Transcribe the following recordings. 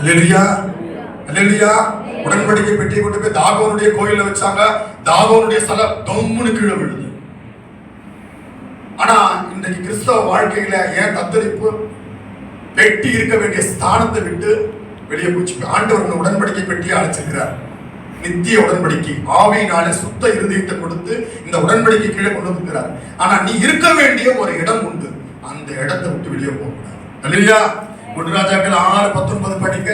அல்லேலூயா, அல்லேலூயா. உடன்படிக்கை பெட்டியை கொண்டு போய் தாகோனுடைய கோயில்ல வச்சாங்க. தாகோனுடைய ஸ்தலம் தொம்முன்னு கீழே விழுது. ஆனா இன்றைக்கு கிறிஸ்தவ வாழ்க்கையில ஏன் தத்தளிப்பு? பெட்டி இருக்க வேண்டிய ஸ்தானத்தை விட்டு வெளியே போச்சு. ஆண்டவர் உடன்படிக்கை பெட்டியை அழைச்சிருக்கிறார். நித்திய உடன்படிக்கை ஆவியினாலே சுத்த இருதயத்தை கொடுத்து இந்த உடன்படிக்கை கீழே கொண்டு வந்துக்கிறார். ஆனா நீ இருக்க வேண்டிய ஒரு இடம் உண்டு, அந்த இடத்தை விட்டு வெளியே போகக்கூடாது. அல்லேலூயா. 1 ராஜாக்கள் 6:19 படிக்க.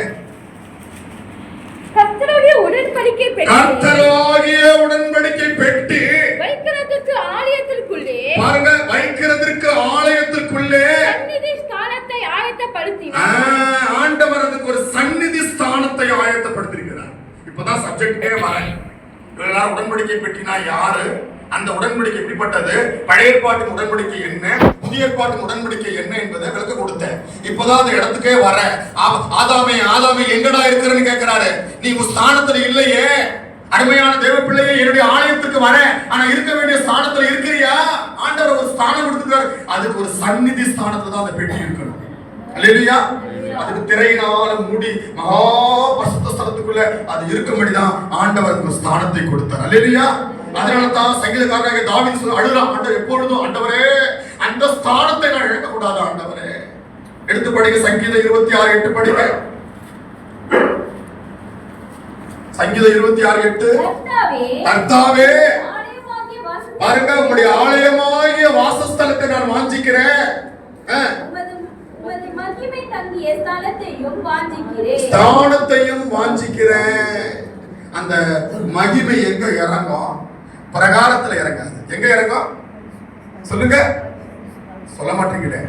கர்த்தருடைய உடன்படிக்கை பெட்டி, கர்த்தருடைய உடன்படிக்கை பெட்டி வைக்கிறதுக்கு ஆலயத்திற்குள்ளே, பாருங்க, வைக்கிறதுக்கு ஆலயத்திற்குள்ளே சந்நிதி ஸ்தானத்தை ஆயத்தப்படுத்தினார். ஆண்டவர் அதுக்கு ஒரு சந்நிதி ஸ்தானத்தை ஆயத்தப்படுத்தியிருக்கிறார். இப்பதான் சப்ஜெக்டே வரேன். எல்லாரும் உடன்படிக்கை பெட்டினா யாரு, அந்த உடன்படிக்கை எப்படிப்பட்டது, பழைய ஏற்பாட்டின் உடன்படிக்கை என்ன, புதிய ஏற்பாட்டின் உடன்படிக்கை என்ன என்பதை விளக்க கொடுத்தேன். இப்பதான் அந்த இடத்துக்கே வர. ஆதாமே ஆதாமே எங்கடா இருக்கிறன்னு கேட்கிறாரு. நீ உன் ஸ்தானத்துல இல்லையே, அருமையான தேவ பிள்ளையே, என்னுடைய ஆலயத்துக்கு வர, ஆனா இருக்க வேண்டிய ஸ்தானத்துல இருக்கிறியா? ஆண்டவர் ஒரு ஸ்தானம் கொடுத்துருக்காரு. அதுக்கு ஒரு சந்நிதி ஸ்தானத்துல தான் அந்த பெட்டி இருக்கணும். அல்லேலூயா. அதுக்கு திரையினால மூடி மகா பரிசுத்த ஸ்தலத்துக்குள்ள அது இருக்கும்படிதான் ஆண்டவர் ஒரு ஸ்தானத்தை கொடுத்தார். அல்லேலூயா. அதனால தான் சங்கீதக்காரனாகிய தாவீது சொல்ல அழுகிறான், ஆண்டவர் எப்பொழுதும் ஆண்டவரே அந்த ஸ்தானத்தை நான் இழக்க கூடாது ஆண்டவரே. எடுத்து படிக்க சங்கீதம் 26:8 படிக்க. சங்கீதம் 26:8. கர்த்தாவே, பாருங்க, உங்களுடைய ஆலயமாகிய வாசஸ்தலத்தை நான் வாஞ்சிக்கிறேன். ஸ்தானத்தையும் வாஞ்சிக்கிறேன். அந்த மகிமை எங்க இறங்கும்? பிரகாரத்துல இறங்காது. எங்க இறங்கும் சொல்லுங்க? சொல்ல மாட்டீங்களே.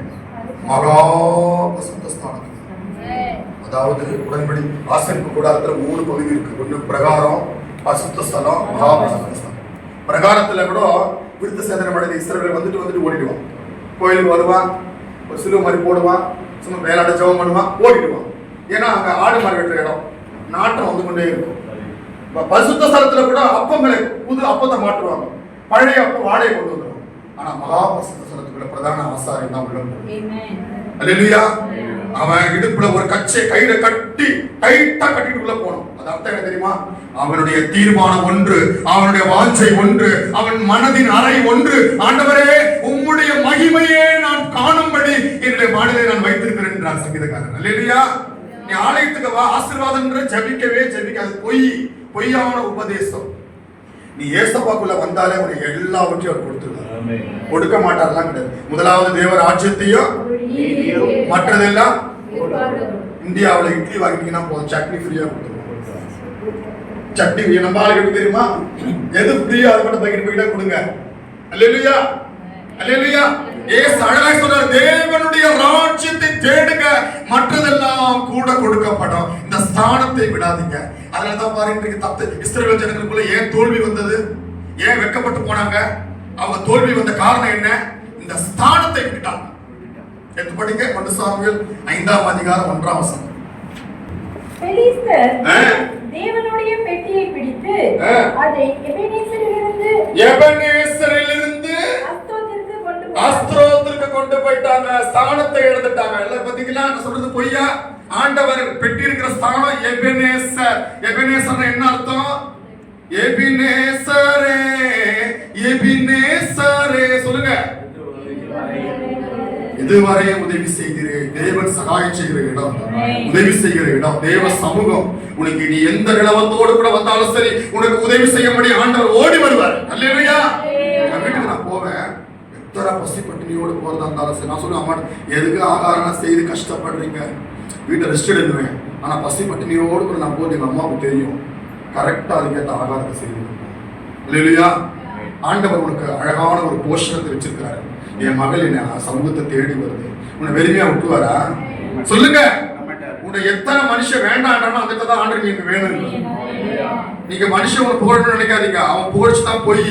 மகா பரிசுத்த ஸ்தானம். அதாவது உடன்படி ஆசரிப்பு கூடாரத்துல 3 பகுதி இருக்கு. ஒண்ணு பிரகாரம், பரிசுத்த ஸ்தலம், மகா பரிசுத்த ஸ்தலம். பிரகாரத்துல கூட விருத்த சேதனம் அடைந்த இஸ்ரவேல் வந்துட்டு ஓடிடுவான். கோயிலுக்கு வருவான், ஒரு சிலுவை மாதிரி போடுவான், சும்மா வேலாட ஜெபம் பண்ணுவான், ஓடிடுவான். ஏன்னா அங்க ஆடு மாடு வெட்டுற இடம், நாட்டம் வந்து கொண்டே இருக்கும். பரிசுத்த ஸ்தலத்துல கூட அப்பங்களை புது அப்பத்தை மாற்றுவாங்க, பழைய அப்பம் வாழையை கொண்டு வந்துடுவாங்க. ஆனா மகா பரிசுத்த ஸ்தலத்துக்குள்ள பிரதான ஆசாரி தான் உள்ள போகும். அல்லேலூயா. அவன் இடுப்புல ஒரு கச்சை கையில கட்டி டைட்டா கட்டிட்டு உள்ள போகணும். அது அர்த்தம் என்ன தெரியுமா? அவனுடைய தீர்மானம் ஒன்று, அவனுடைய வாஞ்சை ஒன்று, அவன் மனதின் அறை ஒன்று. ஆண்டவரே, உம்முடைய மகிமையே நான் காணும்படி என்னுடைய மனதை நான் வைத்திருக்கிறேன் என்றார் சங்கீதக்காரன். அல்லேலூயா. நீ ஆலயத்துக்கு வா, ஆசீர்வாதம் ஜெபிக்கவே ஜெபிக்காது. பொய்யான உபதேசம். நீ ஏசப்பாக்குள்ள வந்தாலே உனக்கு எல்லாவற்றையும் அவர் கொடுத்துருவார். கொடுக்க மாட்டார்லாம் கிடையாது. முதலாவது தேவ ராஜ்யத்தையும் மற்றதெல்லாம். இந்தியாவில் இட்லி வாங்கிட்டீங்கன்னா போதும், சட்னி ஃப்ரீயா கொடுத்துருவோம். சட்னி நம்ம ஆளுக்கு தெரியுமா? எது ஃப்ரீயா அது மட்டும் போய்கிட்டு கொடுங்க. அல்லேலூயா, அல்லேலூயா. ஏசு அழகாய் சொல்றார், தேவனுடைய ராஜ்யத்தை தேடுங்க, மற்றதெல்லாம் கூட கொடுக்கப்படும். இந்த ஸ்தானத்தை விடாதீங்க. அதனாலதான் பாருங்க, இஸ்ரவேல் ஜனங்களுக்குள்ள ஏன் தோல்வி வந்தது, ஏன் வெட்கப்பட்டு போனாங்க? அவங்க தோல்வி வந்த காரணம் என்ன? இந்த ஸ்தானத்தை விட்டாங்க. எடுத்து படிங்க 1 சாமுவேல் 5ஆம் அதிகாரம் 1ஆம் வசனம். பெலிஸ்தர் தேவனுடைய பெட்டியை பிடித்து அதை எபெனேசரிலிருந்து அஸ்தரோத்திற்கு கொண்டு போயிட்டாங்க. ஸ்தானத்தை எழுதிட்டாங்க. எல்லாம் பாத்தீங்களா? நான் சொல்றது பொய்யா? ஆண்டவர் பெட்டி இருக்கிற ஸ்தானம் எபெனேசர். எபெனேசர் என்ன அர்த்தம்? எபினேசரே, எபினேசரே சொல்லுங்க. இதுவரை உதவி செய்கிறேன். தேவன் சகாயம் செய்கிற இடம், உதவி செய்கிற இடம், தேவ சமூகம். உனக்கு நீ எந்த நிலவரத்தோடு கூட வந்தாலும் சரி, உனக்கு உதவி செய்யும்படி ஆண்டவர் ஓடி வருவார். அல்லேலூயா. வீட்டுக்கு நான் போவேன், எத்தனை பசி பட்டினியோடு போறதா இருந்தாலும் சரி, நான் சொல்லுவேன், அம்மா எதுக்கு ஆகாரம் செய்து கஷ்டப்படுறீங்க, வீட்டை ரெஸ்ட் எடுத்துவேன். ஆனா பசி பட்டினியோடு கூட நான் போது எங்க அம்மாவுக்கு தெரியும், கரெக்டா அதுக்கேற்ற ஆகாரத்தை செய்து. அல்லேலூயா. ஆண்டவர் உனக்கு அழகான ஒரு போஷணத்தை வச்சிருக்காரு. என் மகள் என்ன சமூகத்தை தேடி வருது, உன்னை வெறுமையா விட்டுவாரா? சொல்லுங்க. உன்னை எத்தனை மனுஷன் வேண்டாம் அதுக்கு தான் ஆண்டவர் நீங்க வேணும். நீங்க மனுஷன் உன்னை புகழணும்னு நினைக்காதீங்க, அவன் புகழ்ச்சிதான் போய்.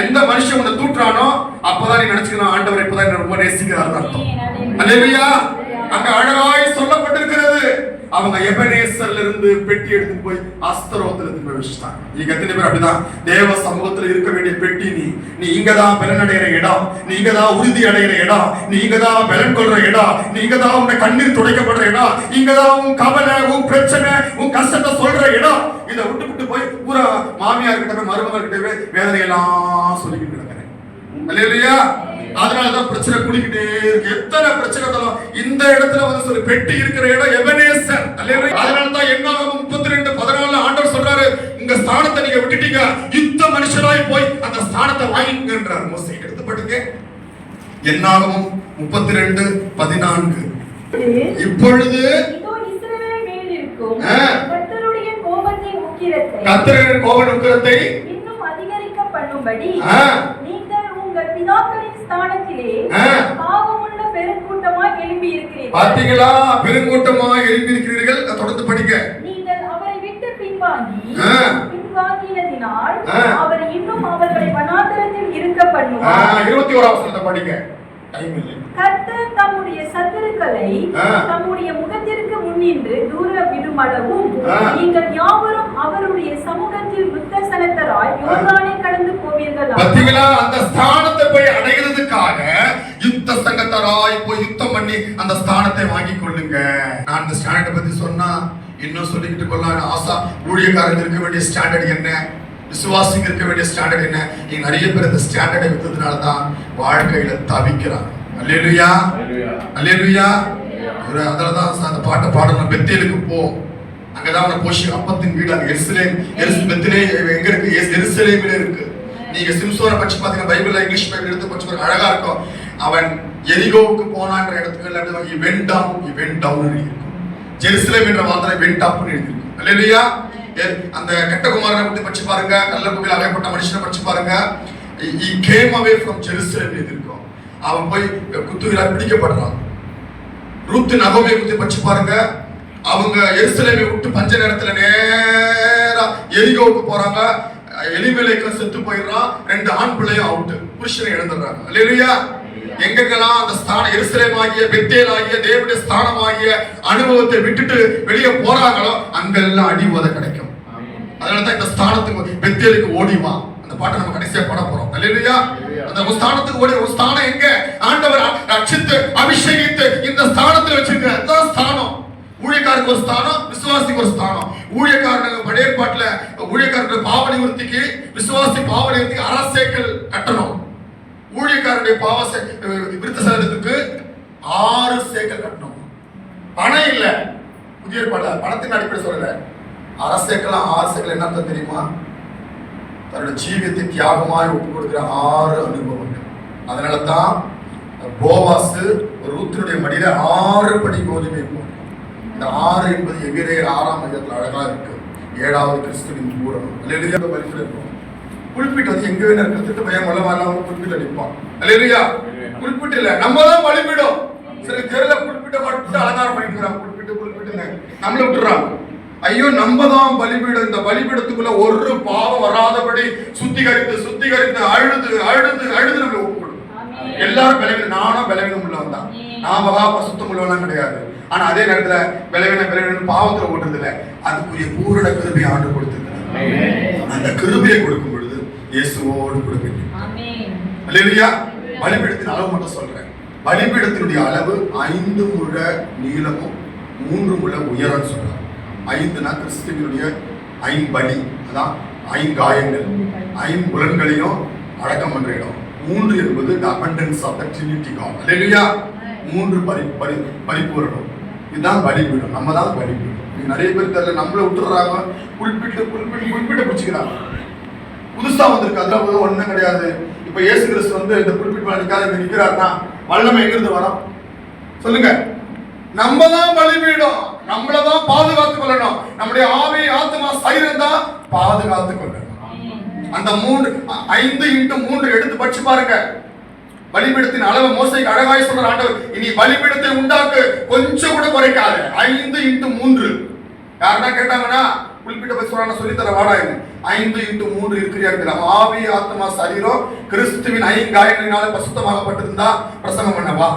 எந்த மனுஷன் உன்னை தூட்டுறானோ அப்பதான் நீ நினைச்சுக்கணும், ஆண்டவர் இப்பதான் ரொம்ப நேசிக்கிறார் அர்த்தம். அல்லேலூயா. அங்க அழகாய் சொல்லப்பட்டிருக்கிறது, அவங்க எபனேசர்ல இருந்து பெட்டி எடுத்துட்டு போய் அஸ்தரோத்துல எடுத்து போய் வச்சுட்டாங்க. நீங்க எத்தனை பேர் அப்படிதான் தேவ சமூகத்துல இருக்க வேண்டிய பெட்டி நீ இங்கதான் பலன் அடைகிற இடம், நீங்க தான் உறுதி அடைகிற இடம், நீங்க தான் பலன் கொள்ற இடம், நீங்க தான் உங்க கண்ணீர் துடைக்கப்படுற இடம், நீங்க தான் உன் கவலை உன் பிரச்சனை உன் கஷ்டத்தை சொல்ற இடம். இதை விட்டு போய் பூரா மாமியார் கிட்ட போய் மருமகள் கிட்ட போய் வேதனையெல்லாம் சொல்லிக்கிட்டு இருக்கிறேன். அல்லேலூயா. அதனாலதான் பிரச்சனை குடிக்கிட்டே இருக்கு. எத்தனை பிரச்சனை இருந்தாலும் இந்த இடத்துல வந்து சொல்லி பெட்டி இருக்கிற இடம் எபனேசர். அல்லேலூயா. அதனாலதான் என்னாகும் 32:14 ஆண்டவர் சொல்றாரு, உங்க ஸ்தானத்தை நீங்க விட்டுட்டீங்க, யுத்த மனுஷராய் போய் அந்த ஸ்தானத்தை வாங்கிங்கன்றார். மோசே எடுத்து படிங்க. என்னாகும் 32:14. இப்பொழுது கர்த்தருடைய கோபத்தின் உக்கிரத்தை இன்னும் அதிகரிக்க பண்ணும்படி நீங்கள் உங்கள் பிதாக்களின் ஸ்தானத்திலே பாவமுள்ள பெருங்கூட்டமாய் எழும்பி இருக்கிறீர்கள். பாத்தீங்களா? பெருங்கூட்டமாய் எழும்பி இருக்கிறீர்கள். தொடர்ந்து படிங்க. நீங்கள் அவரை விட்டு பின்வாங்கினதினால் அவர் இன்னும் அவர்களை வனாந்தரத்தில் இருக்க பண்ணுவார். 21 வசனத்தை படிங்க. டைம் இல்லை. கர்த்தர் தம்முடைய சத்துருக்களை தம்முடைய முகத்திற்கு முன்னின்று தூர விடுமளவும் நீங்கள் யாவரும் அவருடைய சமூகத்தில் யுத்தசனத்தராய் யோர்தானை கடந்து போவீர்கள். பாத்தீங்களா? அந்த ஸ்தானத்தை போய் அடைகிறதுக்காக யுத்த சங்கத்தராய் போய் யுத்தம் பண்ணி அந்த ஸ்தானத்தை வாங்கி கொள்ளுங்க. நான் இந்த ஸ்டாண்டர்ட் பத்தி சொன்னா இன்னும் சொல்லிக்கிட்டு கொள்ளலாம். ஆசா ஊழியக்காரங்க இருக்க வேண்டிய ஸ்டாண்டர்ட் என்ன, விசுவாசிங்க இருக்க வேண்டிய ஸ்டாண்டர்ட் என்ன? நீங்க நிறைய பேர் இந்த ஸ்டாண்டர்டை விட்டதுனால தான் வாழ்க்கையில தவிக்கிறாங்க. அல்லேலூயா, அல்லேலூயா. அதனாலதான் அந்த பாட்டை பாடணும். பெத்தேலுக்கு போ, அங்கதான் அவனை போஷி அப்பத்தின் வீடு, அங்க எருசலேம் பெத்தேலே எங்க இருக்கு? எருசலேமில இருக்கு. நீங்க சிம்சோனை படிச்சு பாத்தீங்கன்னா பைபிள்ல இங்கிலீஷ் பைபிள் எடுத்து படிச்சு பாருங்க, அழகா இருக்கும். அவன் எரிகோவுக்கு போனான்ற இடத்துக்கு வெண்ட் டவுன் இருக்கும். ஜெருசலேம் என்ற வார்த்தை வெண்ட் அப்னு எழுதிருக்கும். அல்லேலூயா. அந்த கெட்டகுமாரனை பத்தி படிச்சு பாருங்க, கள்ளக்குகையில் அகப்பட்ட மனுஷனை படிச்சு பாருங்க. he came away from Jerusalem எழுதிருக்கும். அவன் போய் குத்துவிழா பிடிக்கப்படுறான். ரூத் நகோமியை பத்தி படிச்சு பாருங்க. அவங்க எருசலேமை விட்டு பஞ்ச நேரத்துல நேரா எரிகோவுக்கு போறாங்க. எலிமெலேக்கு செத்து போயிடுறான். 2 ஆண் பிள்ளையும் அவுட், புருஷனை இழந்துடுறாங்க. அல்லேலூயா. எங்கெல்லாம் அந்த ஸ்தானம் எருசலேம் ஆகிய பெத்தேல் ஆகிய தேவனுடைய ஸ்தானம் ஆகிய அனுபவத்தை விட்டுட்டு வெளியே போறாங்களோ அங்கெல்லாம் அடி உத கிடைக்கும். அதனாலதான் இந்த ஸ்தானத்துக்கு பெத்தேலுக்கு ஓடிவா அந்த பாட்டை நம்ம கடைசியா பாட போறோம். அல்லேலூயா. அந்த ஸ்தானத்துக்கு ஓடி, ஒரு ஸ்தானம் எங்க? ஆண்டவர் ரட்சித்து அபிஷேகித்து இந்த ஸ்தானத்துல வச்சிருக்க அந்த ஸ்தானம். ஊழியக்காரருக்கு ஒரு ஸ்தானம், விசுவாசிக்கு ஒரு ஸ்தானம். ஊழியக்காரனுக்கு பழைய பாட்டுல ஊழியக்காரனுக்கு பாவ நிவர்த்திக்கு, விசுவாசி பாவ நிவர்த்திக்கு அரசேக்கள் கட்டணும். ஊழியக்காரனுடைய விருத்த சேதனத்துக்கு 6 சேக்கல் கட்டணும். பணம் இல்ல. புதிய ஏற்பாடுல பணத்தின் அடிப்படை சொல்லல. அரசேக்கல் 6 சேக்கல் என்ன அர்த்தம் தெரியுமா? தன்னுடைய ஜீவியத்தை தியாகமாய் ஒப்பு கொடுக்கிற 6 அனுபவங்கள். அதனால தான் போவாஸ் ரூத்தினுடைய மடியில 6 படி கோதுமை போடும். இந்த 6 என்பது எபிரேயர் 6ஆம் அதிகாரத்துல அழகா இருக்கு. 7வது கிறிஸ்துவின் பூரணம். அல்லேலூயா. பலிபீடம் இருக்கும். புல்பிட் வந்து எங்க வேணா இருக்கிறது பயம் வரலாம். புல்பிட் அடிப்பான். அல்லேலூயா. புல்பிட் இல்ல, நம்ம தான் பலிபீடம். சில தெருல புல்பிட்ட மட்டும் அலங்காரம் பண்ணிக்கிறாங்க. புல்பிட்டுன்னு நம்மள விட்டுறாங்க. ஐயோ, நம்ம தான் பலிபீடம். இந்த பலிபீடத்துக்குள்ள ஒரு பாவம் வராதபடி சுத்திகரித்து அழுது நம்ம ஒப்பு கொடுக்கும். எல்லாரும் பலவீனம், நானும் பலவீனம் உள்ளவன் தான். நான் மகா பசுத்தம் உள்ளவெல்லாம் கிடையாது. ஆனா அதே நேரத்துல பலவீனம் பாவத்துல ஓட்டுறது இல்லை. அதுக்குரிய பூரண கிருபையை ஆண்டு கொடுத்திருக்கிறார். அந்த கிருபையை கொடுக்கும் பொழுது இயேசுவோடு கொடுப்பீங்க. அல்லேலூயா. பலிபீடத்தின் அளவு மட்டும் சொல்றேன். பலிபீடத்தினுடைய அளவு 5 முழ நீளமும் 3 முழ உயரம் சொல்றாங்க. 5னா கிறிஸ்துவினுடைய 5 பலி, அதான் 5 காயங்கள், 5 புலன்களையும் அடக்கம் பண்ற இடம். 3 என்பது the abundance of the Trinity God. அல்லேலூயா. 3 பரிபூரணம். இதுதான் பலிபீடம். நம்ம தான் பலிபீடம். நிறைய பேர் தெரியல, நம்மள விட்டுறாங்க. புல்பிட்ட பிடிச்சிக்கிறாங்க. புதுசா வந்திருக்கு, அதுல ஒண்ணும் கிடையாது. இப்ப இயேசு கிறிஸ்து வந்து இந்த புல்பிட் நிக்காத நிக்கிறாருன்னா வல்லமை எங்கிருந்து வரும் சொல்லுங்க? நம்ம தான் பலிபீடம். நம்மளதான் பாதுகாத்துக் கொள்ளணும். நம்முடைய ஆவி ஆத்மா சரீரம் தான் பாதுகாத்துக் கொள்ளணும். அந்த 5x3 எடுத்து படிச்சு பாருங்க. பலிபீடத்தின் அளவு மோசேக்கு அழகாய் சொல்ற ஆண்டவர், இனி பலிபீடத்தை உண்டாக்கு, கொஞ்சம் கூட குறைக்காத. 5x3 யாருன்னா கேட்டாங்கன்னா புல்பிட்ட பத்தி சொல்றாங்க, சொல்லி தர வாடா. 5x3 இருக்கிறீர்கள். ஆவி ஆத்மா சரீரம் கிறிஸ்துவின் 5 காயங்களினால பசுத்தமாகப்பட்டிருந்தா பிரசங்கம் பண்ணவா?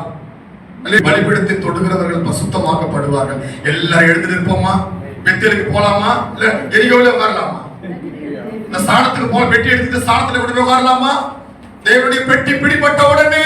பலிபீடத்தை தொடுகிறவர்கள் பசுத்தமாக்கப்படுவார்கள். எல்லாரும் எழுந்து நிற்போமா? பெத்தேலுக்கு போலாமா? இல்ல எரிகோவில உட்காரலாமா? இந்த ஸ்தானத்துக்கு போல பெட்டி எடுத்துட்டு ஸ்தானத்துல கொண்டு போய் உட்காரலாமா? தேவனுடைய பெட்டி பிடிபட்ட உடனே